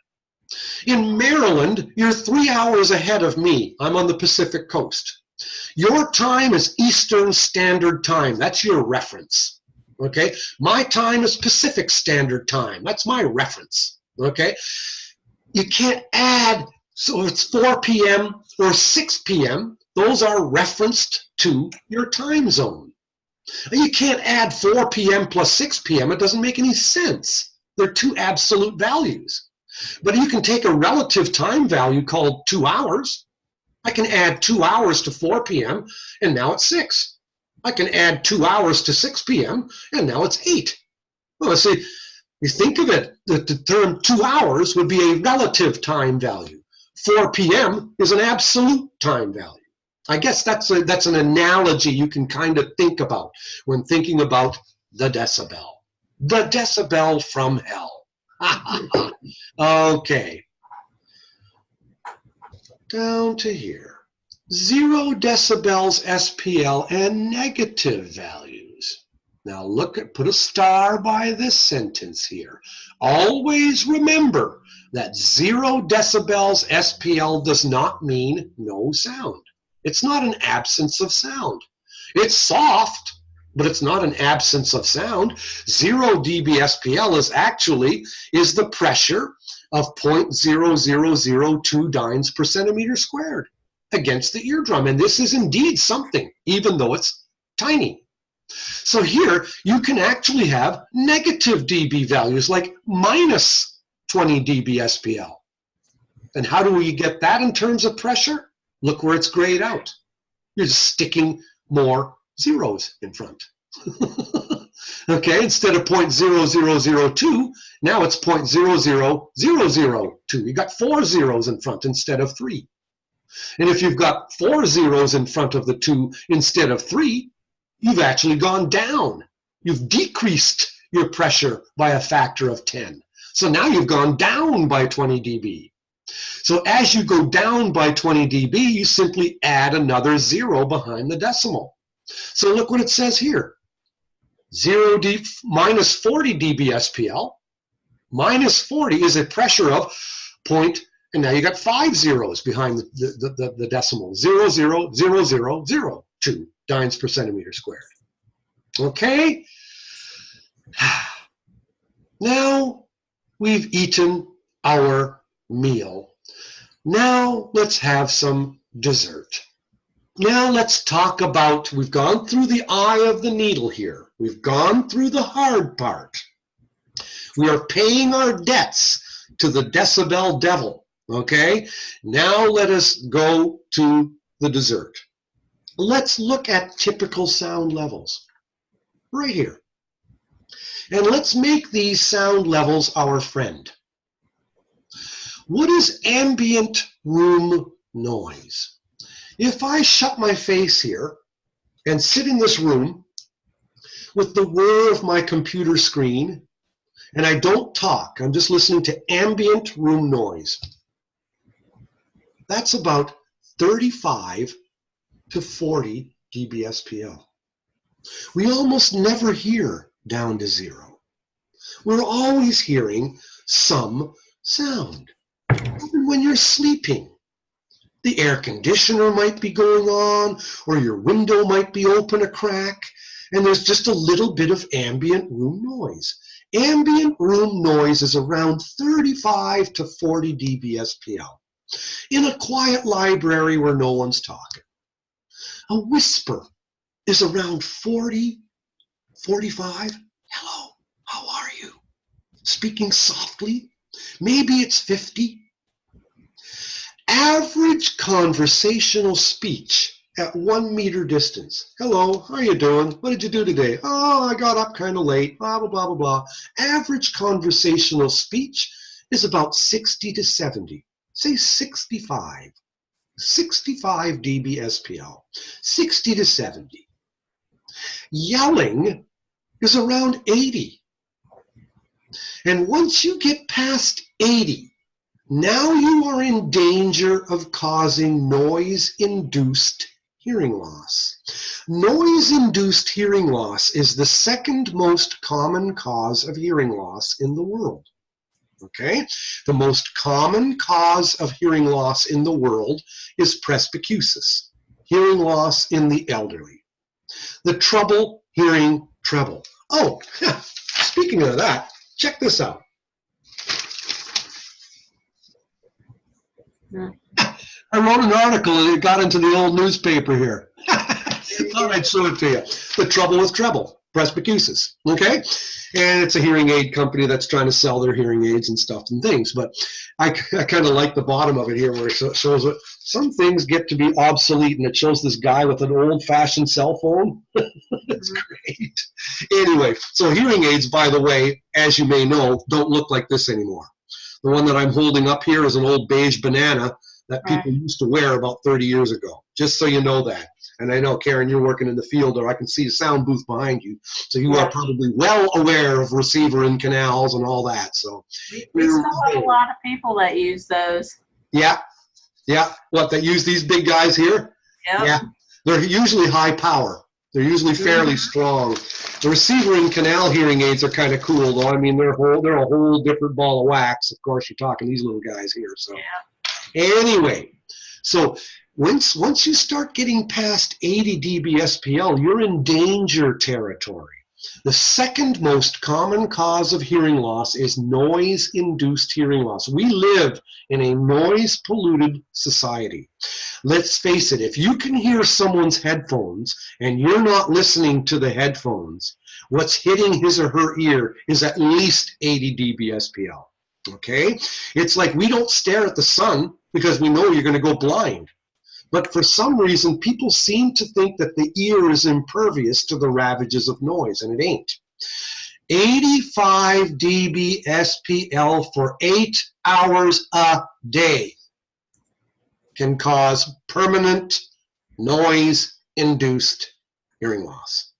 In Maryland, you're 3 hours ahead of me. I'm on the Pacific Coast. Your time is Eastern Standard Time. That's your reference. Okay? My time is Pacific Standard Time. That's my reference. Okay? You can't add, so it's 4 p.m. or 6 p.m. Those are referenced to your time zone. You can't add 4 p.m. plus 6 p.m. It doesn't make any sense. They're two absolute values. But you can take a relative time value called 2 hours. I can add 2 hours to 4 p.m. and now it's 6. I can add 2 hours to 6 p.m. and now it's 8. Well, see, you think of it, the term 2 hours would be a relative time value. 4 p.m. is an absolute time value. I guess that's an analogy you can kind of think about when thinking about the decibel. The decibel from hell. Okay. Down to here. 0 decibels SPL and negative values. Now put a star by this sentence here. Always remember that 0 decibels SPL does not mean no sound. It's not an absence of sound. It's soft, but it's not an absence of sound. 0 dB SPL is the pressure of 0.0002 dynes per centimeter squared against the eardrum. And this is indeed something, even though it's tiny. So here you can actually have negative dB values like minus 20 dB SPL. And how do we get that in terms of pressure? Look where it's grayed out. You're just sticking more zeros in front. Okay, instead of 0.0002, now it's 0.00002. You got 4 zeros in front instead of 3. And if you've got 4 zeros in front of the 2 instead of 3, you've actually gone down. You've decreased your pressure by a factor of 10. So now you've gone down by 20 dB. So as you go down by 20 dB, you simply add another 0 behind the decimal. So look what it says here. Minus 40 dB SPL. Minus 40 is a pressure of point, and now you got 5 zeros behind the decimal. 0.00002 dynes per centimeter squared. Okay? Now we've eaten our meal. Now let's have some dessert. Now let's talk about, we've gone through the eye of the needle here. We've gone through the hard part. We are paying our debts to the decibel devil, okay? Now let us go to the dessert. Let's look at typical sound levels right here. And let's make these sound levels our friend. What is ambient room noise? If I shut my face here and sit in this room with the whir of my computer screen and I don't talk, I'm just listening to ambient room noise, that's about 35 to 40 dB SPL. We almost never hear down to 0. We're always hearing some sound. Even when you're sleeping, the air conditioner might be going on, or your window might be open a crack, and there's just a little bit of ambient room noise. Ambient room noise is around 35 to 40 dB SPL. In a quiet library where no one's talking. A whisper is around 40, 45. Hello, how are you? Speaking softly. Maybe it's 50. Average conversational speech at 1 meter distance. Hello, how are you doing? What did you do today? Oh, I got up kind of late, blah, blah, blah, blah, blah. Average conversational speech is about 60 to 70. Say 65. 65 dB SPL. 60 to 70. Yelling is around 80. And once you get past 80, now you are in danger of causing noise-induced hearing loss. Noise-induced hearing loss is the second most common cause of hearing loss in the world. Okay? The most common cause of hearing loss in the world is presbycusis, hearing loss in the elderly. The trouble hearing treble. Oh, speaking of that, check this out. I wrote an article and it got into the old newspaper here. Thought I'd show it to you. The trouble with treble, presbycusis, okay? And it's a hearing aid company that's trying to sell their hearing aids and stuff and things. But I kind of like the bottom of it here where it shows that some things get to be obsolete, and it shows this guy with an old-fashioned cell phone. It's great. Anyway, so hearing aids, by the way, as you may know, don't look like this anymore. The one that I'm holding up here is an old beige banana that people used to wear about 30 years ago, just so you know that. And I know, Karen, you're working in the field, or I can see a sound booth behind you, so you are probably well aware of receiver and canals and all that. So we still have a lot of people that use those. Yeah, yeah. What, that use these big guys here? Yep. Yeah, they're usually high power. They're usually fairly strong. The receiver and canal hearing aids are kind of cool, though. I mean, they're a whole different ball of wax. Of course, you're talking these little guys here. So anyway, So once you start getting past 80 dB SPL, you're in danger territory. The second most common cause of hearing loss is noise-induced hearing loss. We live in a noise-polluted society. Let's face it, if you can hear someone's headphones and you're not listening to the headphones, what's hitting his or her ear is at least 80 dB SPL. Okay? It's like we don't stare at the sun because we know you're going to go blind. But for some reason, people seem to think that the ear is impervious to the ravages of noise, and it ain't. 85 dB SPL for 8 hours a day can cause permanent noise-induced hearing loss.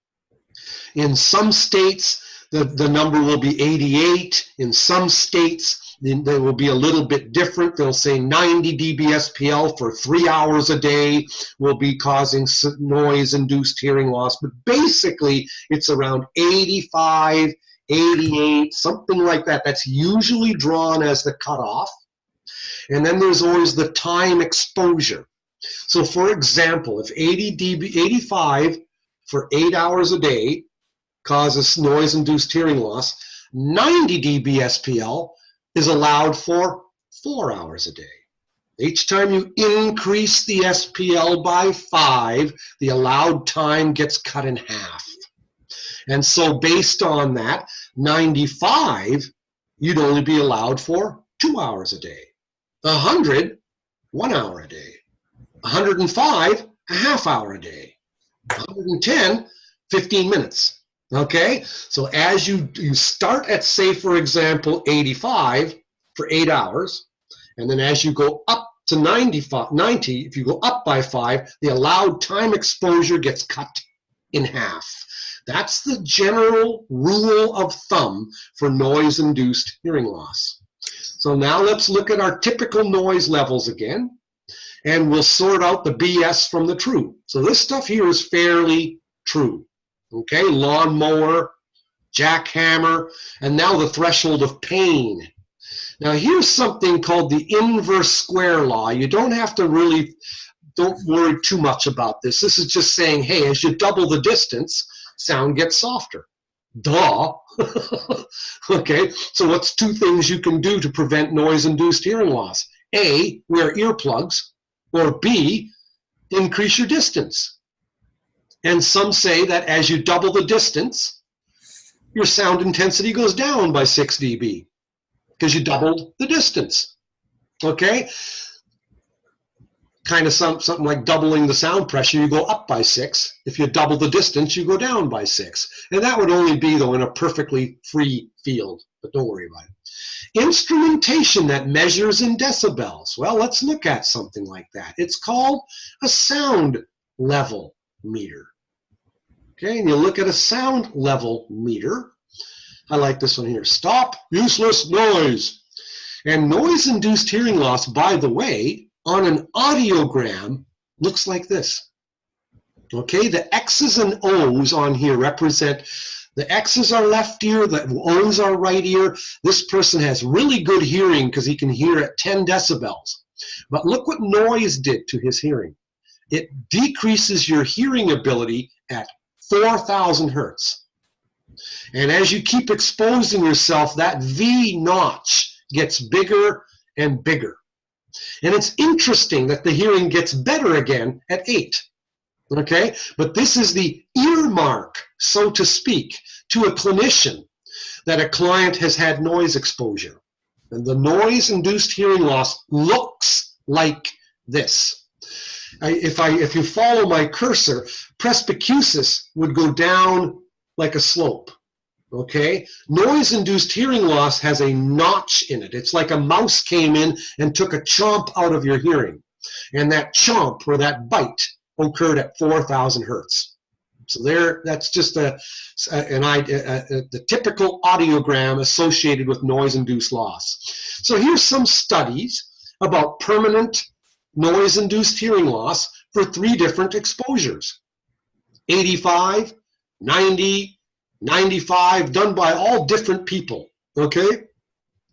In some states, the number will be 88. In some states, they will be a little bit different. They'll say 90 dB SPL for 3 hours a day will be causing noise-induced hearing loss. But basically, it's around 85, 88, something like that. That's usually drawn as the cutoff. And then there's always the time exposure. So for example, if 85 for 8 hours a day causes noise-induced hearing loss, 90 dB SPL is allowed for 4 hours a day. Each time you increase the SPL by 5, the allowed time gets cut in half. And so based on that, 95, you'd only be allowed for 2 hours a day. 100, 1 hour a day. 105, a half hour a day. 110, 15 minutes. Okay, so as you start at, say, for example, 85 for 8 hours, and then as you go up to 90, if you go up by 5, the allowed time exposure gets cut in half. That's the general rule of thumb for noise-induced hearing loss. So now let's look at our typical noise levels again, and we'll sort out the BS from the true. So this stuff here is fairly true. Okay, lawnmower, jackhammer, and now the threshold of pain. Now here's something called the inverse square law. You don't have to don't worry too much about this. This is just saying, hey, as you double the distance, sound gets softer. Duh. Okay, so what's two things you can do to prevent noise-induced hearing loss? A, wear earplugs, or B, increase your distance. And some say that as you double the distance, your sound intensity goes down by 6 dB because you doubled the distance. Okay? Kind of something like doubling the sound pressure, you go up by 6. If you double the distance, you go down by 6. And that would only be, though, in a perfectly free field, but don't worry about it. Instrumentation that measures in decibels. Well, let's look at something like that. It's called a sound level meter. Okay, and you look at a sound level meter. I like this one here. Stop useless noise. And noise-induced hearing loss, by the way, on an audiogram looks like this. Okay, the X's and O's on here represent, the X's are left ear, the O's are right ear. This person has really good hearing because he can hear at 10 decibels. But look what noise did to his hearing. It decreases your hearing ability at 4,000 hertz. And as you keep exposing yourself, that V notch gets bigger and bigger. And it's interesting that the hearing gets better again at 8. Okay? But this is the earmark, so to speak, to a clinician that a client has had noise exposure. And the noise-induced hearing loss looks like this. If you follow my cursor, presbycusis would go down like a slope. Okay? Noise-induced hearing loss has a notch in it. It's like a mouse came in and took a chomp out of your hearing. And that chomp, or that bite, occurred at 4,000 hertz. So that's just the typical audiogram associated with noise-induced loss. So here's some studies about permanent noise-induced hearing loss for 3 different exposures. 85, 90, 95, done by all different people, okay?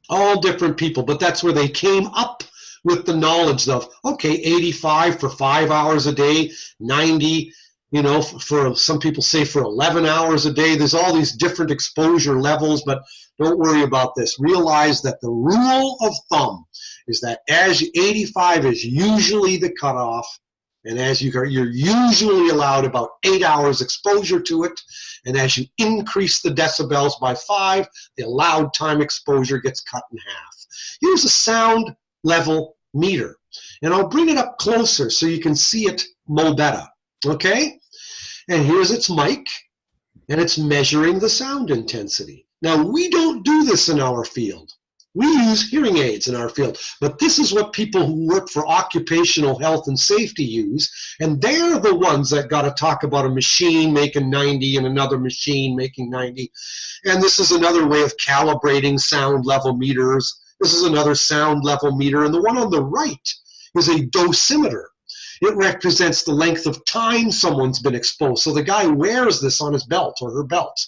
All different people, but that's where they came up with the knowledge of, okay, 85 for 5 hours a day, 90, you know, for some people say for 11 hours a day. There's all these different exposure levels, but don't worry about this. Realize that the rule of thumb is that as 85 is usually the cutoff, and as you're usually allowed about 8 hours exposure to it, and as you increase the decibels by 5, the allowed time exposure gets cut in half. Here's a sound level meter, and I'll bring it up closer so you can see it mo better, okay? And here's its mic, and it's measuring the sound intensity. Now, we don't do this in our field. We use hearing aids in our field, but this is what people who work for occupational health and safety use, and they're the ones that got to talk about a machine making 90 and another machine making 90. And this is another way of calibrating sound level meters. This is another sound level meter, and the one on the right is a dosimeter. It represents the length of time someone's been exposed. So the guy wears this on his belt or her belt.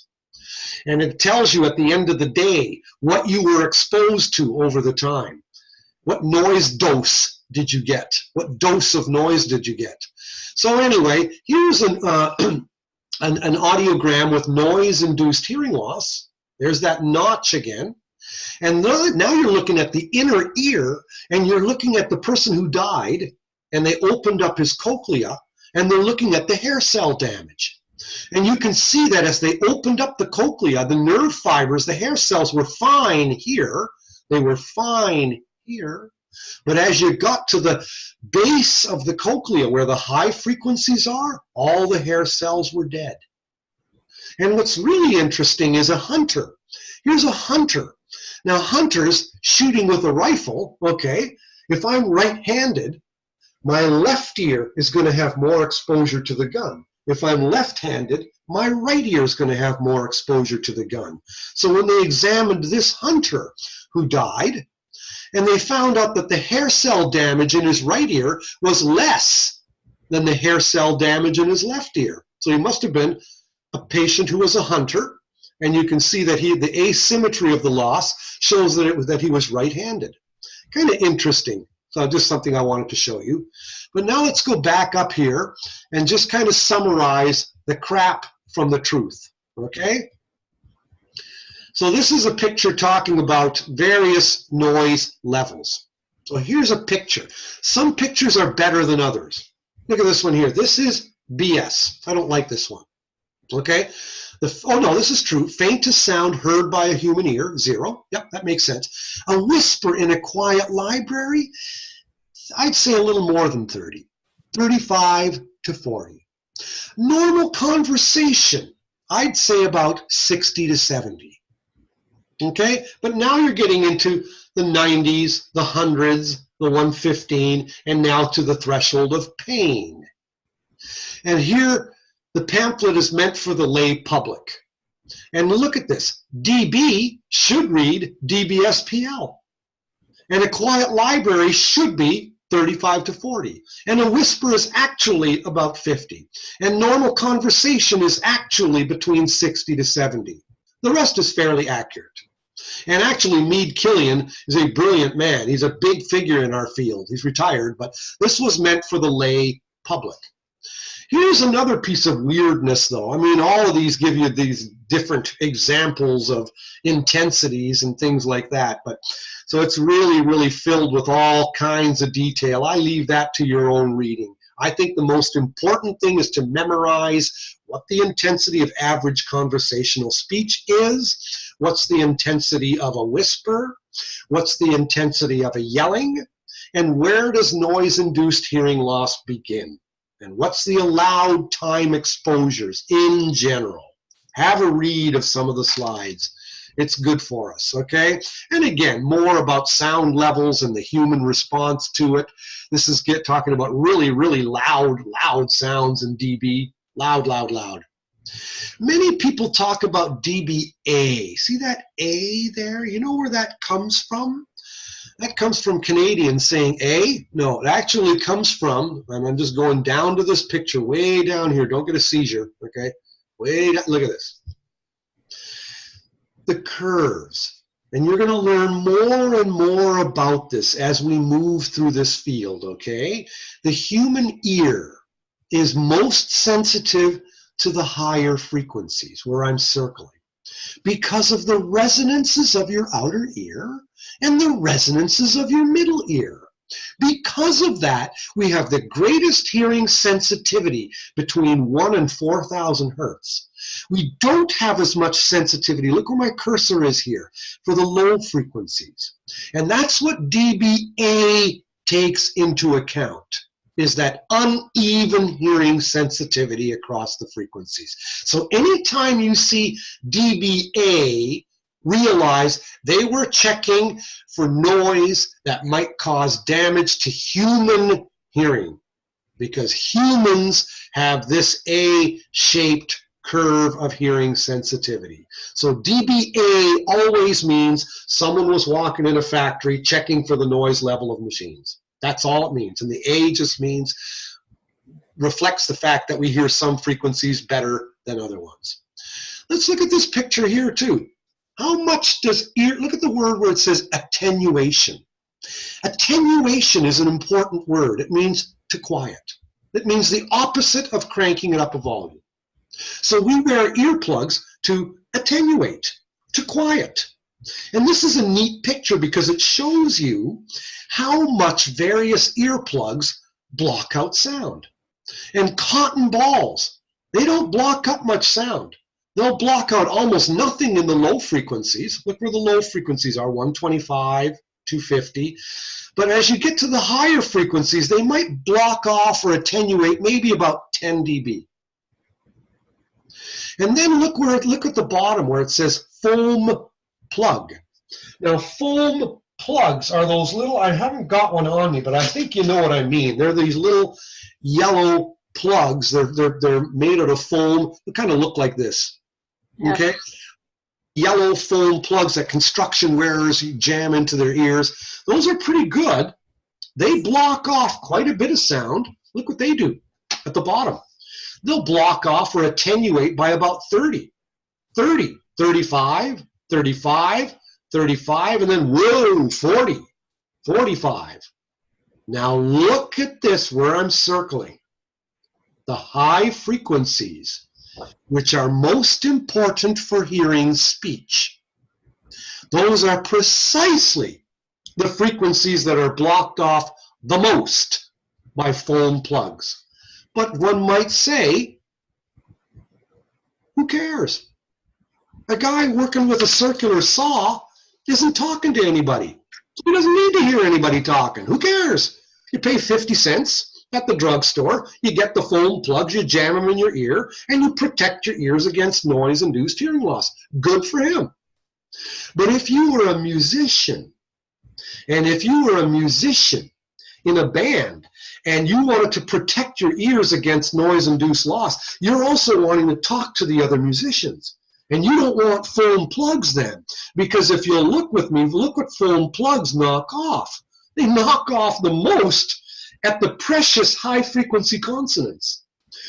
And it tells you at the end of the day what you were exposed to over the time. What noise dose did you get? What dose of noise did you get? So anyway, here's an audiogram with noise-induced hearing loss. There's that notch again. And now you're looking at the inner ear, and you're looking at the person who died, and they opened up his cochlea, and they're looking at the hair cell damage. And you can see that as they opened up the cochlea, the nerve fibers, the hair cells were fine here. They were fine here. But as you got to the base of the cochlea, where the high frequencies are, all the hair cells were dead. And what's really interesting is a hunter. Here's a hunter. Now, hunters shooting with a rifle, okay, if I'm right-handed, my left ear is going to have more exposure to the gun. If I'm left-handed, my right ear is going to have more exposure to the gun. So when they examined this hunter who died, and they found out that the hair cell damage in his right ear was less than the hair cell damage in his left ear. So he must have been a patient who was a hunter, and you can see that the asymmetry of the loss shows that he was right-handed. Kind of interesting. So just something I wanted to show you. But now let's go back up here and just kind of summarize the crap from the truth, okay? So this is a picture talking about various noise levels. So here's a picture. Some pictures are better than others. Look at this one here. This is BS. I don't like this one, okay? Oh no, this is true. Faintest sound heard by a human ear, 0. Yep, that makes sense. A whisper in a quiet library, I'd say a little more than 30. 35 to 40. Normal conversation, I'd say about 60 to 70. Okay, but now you're getting into the 90s, the 100s, the 115, and now to the threshold of pain. And here, the pamphlet is meant for the lay public. And look at this. DB should read DBSPL. And a quiet library should be 35 to 40. And a whisper is actually about 50. And normal conversation is actually between 60 to 70. The rest is fairly accurate. And actually, Meade Killian is a brilliant man. He's a big figure in our field. He's retired, but this was meant for the lay public. Here's another piece of weirdness, though. I mean, all of these give you these different examples of intensities and things like that. But so it's really, really filled with all kinds of detail. I leave that to your own reading. I think the most important thing is to memorize what the intensity of average conversational speech is, what's the intensity of a whisper, what's the intensity of a yelling, and where does noise-induced hearing loss begin? And what's the allowed time exposures in general? Have a read of some of the slides. It's good for us, okay? And again, more about sound levels and the human response to it. This is talking about really, really loud sounds in dB. Loud, loud, loud. Many people talk about dBA. See that A there? You know where that comes from? That comes from Canadians saying A. No, it actually comes from, and I'm just going down to this picture, way down here. Don't get a seizure, okay? Way down, look at this. The curves. And you're going to learn more and more about this as we move through this field, okay? The human ear is most sensitive to the higher frequencies, where I'm circling, because of the resonances of your outer ear and the resonances of your middle ear. Because of that, we have the greatest hearing sensitivity between 1 and 4,000 hertz. We don't have as much sensitivity, look where my cursor is here, for the low frequencies. And that's what dBA takes into account, is that uneven hearing sensitivity across the frequencies. So anytime you see dBA, realize they were checking for noise that might cause damage to human hearing, because humans have this A-shaped curve of hearing sensitivity. So dBA always means someone was walking in a factory checking for the noise level of machines. That's all it means. And the A just means, reflects the fact that we hear some frequencies better than other ones. Let's look at this picture here too. How much does ear, look at the word where it says attenuation. Attenuation is an important word. It means to quiet. It means the opposite of cranking it up a volume. So we wear earplugs to attenuate, to quiet. And this is a neat picture because it shows you how much various earplugs block out sound. And cotton balls, they don't block up much sound. They'll block out almost nothing in the low frequencies. Look where the low frequencies are, 125, 250. But as you get to the higher frequencies, they might block off or attenuate maybe about 10 dB. And then look at the bottom where it says foam plug. Now foam plugs are those little, I haven't got one on me, but I think you know what I mean. They're these little yellow plugs. They're made out of foam. They kind of look like this. Yeah. Okay? Yellow foam plugs that construction wearers jam into their ears. Those are pretty good. They block off quite a bit of sound. Look what they do at the bottom. They'll block off or attenuate by about 30, 35, 35, 35, and then whoa, 40, 45. Now look at this where I'm circling. The high frequencies, which are most important for hearing speech. Those are precisely the frequencies that are blocked off the most by foam plugs. But one might say, who cares? A guy working with a circular saw isn't talking to anybody. He doesn't need to hear anybody talking. Who cares? You pay 50 cents at the drugstore, you get the foam plugs, you jam them in your ear, and you protect your ears against noise-induced hearing loss. Good for him. But if you were a musician, and if you were a musician in a band, and you wanted to protect your ears against noise-induced loss, you're also wanting to talk to the other musicians. And you don't want foam plugs then, because if you'll look with me, look what foam plugs knock off. They knock off the most at the precious high-frequency consonants.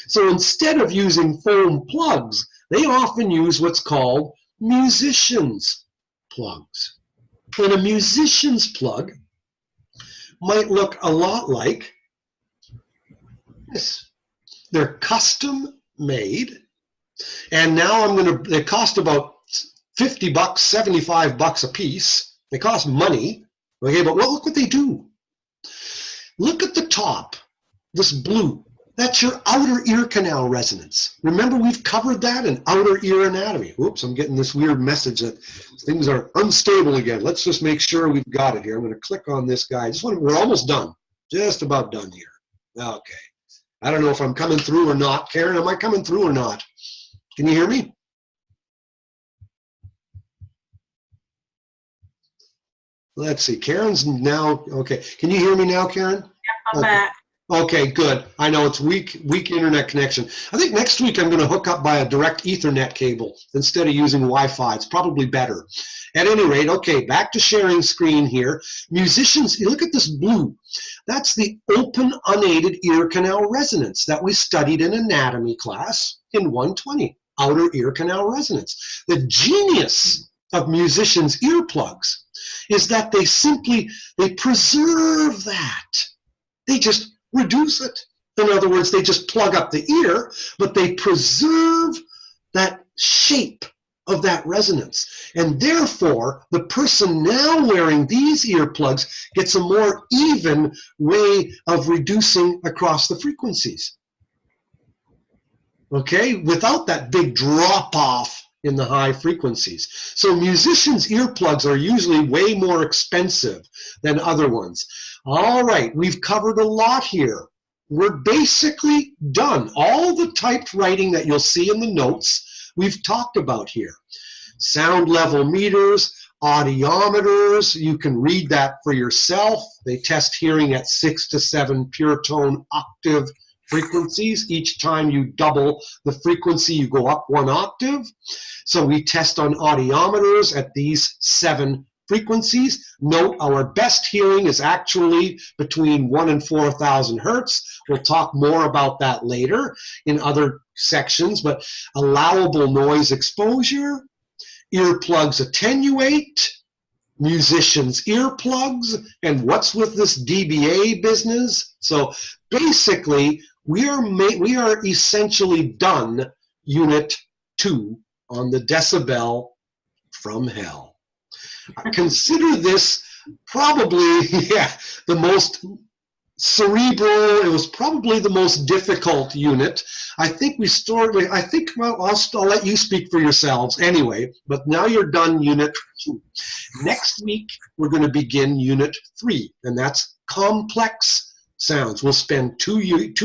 So instead of using foam plugs, they often use what's called musicians' plugs. And a musician's plug might look a lot like this. They're custom made, and now they cost about 50 bucks, 75 bucks a piece. They cost money, okay, but look what they do. Look at the top, this blue. That's your outer ear canal resonance. Remember, we've covered that in outer ear anatomy. Whoops, I'm getting this weird message that things are unstable again. Let's just make sure we've got it here. I'm going to click on this guy. We're almost done. Just about done here. Okay. I don't know if I'm coming through or not. Karen, am I coming through or not? Can you hear me? Let's see. Karen's now, okay. Can you hear me now, Karen? Yep, I'm back. Okay, good. I know it's weak internet connection. I think next week I'm going to hook up by a direct Ethernet cable instead of using Wi-Fi. It's probably better. At any rate, okay, back to sharing screen here. Musicians, you look at this blue. That's the open unaided ear canal resonance that we studied in anatomy class in 120, outer ear canal resonance. The genius of musicians' earplugs is that they preserve that. They just reduce it. In other words, they just plug up the ear, but they preserve that shape of that resonance. And therefore, the person now wearing these earplugs gets a more even way of reducing across the frequencies. Okay, without that big drop off in the high frequencies. So musicians' earplugs are usually way more expensive than other ones. All right, we've covered a lot here. We're basically done. All the typed writing that you'll see in the notes, we've talked about here. Sound level meters, audiometers, you can read that for yourself. They test hearing at 6 to 7 pure tone octave frequencies. Each time you double the frequency, you go up 1 octave. So we test on audiometers at these 7 frequencies. Note our best hearing is actually between 1 and 4,000 hertz. We'll talk more about that later in other sections, but allowable noise exposure, earplugs attenuate, musicians' earplugs, and what's with this DBA business? So basically, we are essentially done Unit 2 on the decibel from hell. Consider this probably, the most cerebral, it was probably the most difficult unit. I think well, I'll let you speak for yourselves anyway, but now you're done Unit 2. Next week, we're going to begin Unit 3, and that's complex sounds. We'll spend 2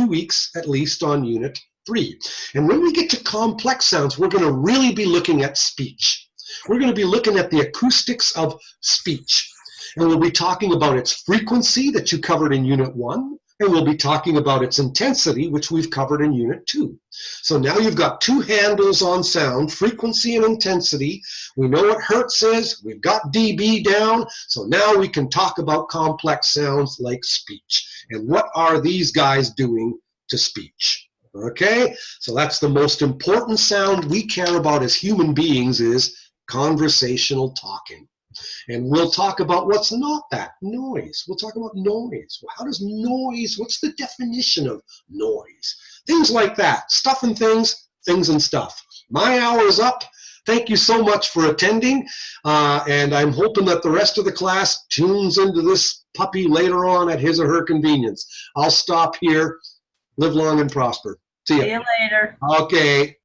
weeks at least on Unit 3. And when we get to complex sounds, we're going to really be looking at speech. We're going to be looking at the acoustics of speech. And we'll be talking about its frequency that you covered in Unit 1, and we'll be talking about its intensity, which we've covered in Unit 2. So now you've got 2 handles on sound, frequency and intensity. We know what hertz is. We've got dB down. So now we can talk about complex sounds like speech. And what are these guys doing to speech? Okay? So that's the most important sound we care about as human beings is conversational talking. And we'll talk about what's not that, noise. We'll talk about noise. How does noise, what's the definition of noise? Things like that, stuff and things, things and stuff. My hour is up. Thank you so much for attending. And I'm hoping that the rest of the class tunes into this puppy later on at his or her convenience. I'll stop here. Live long and prosper. See you later. Okay.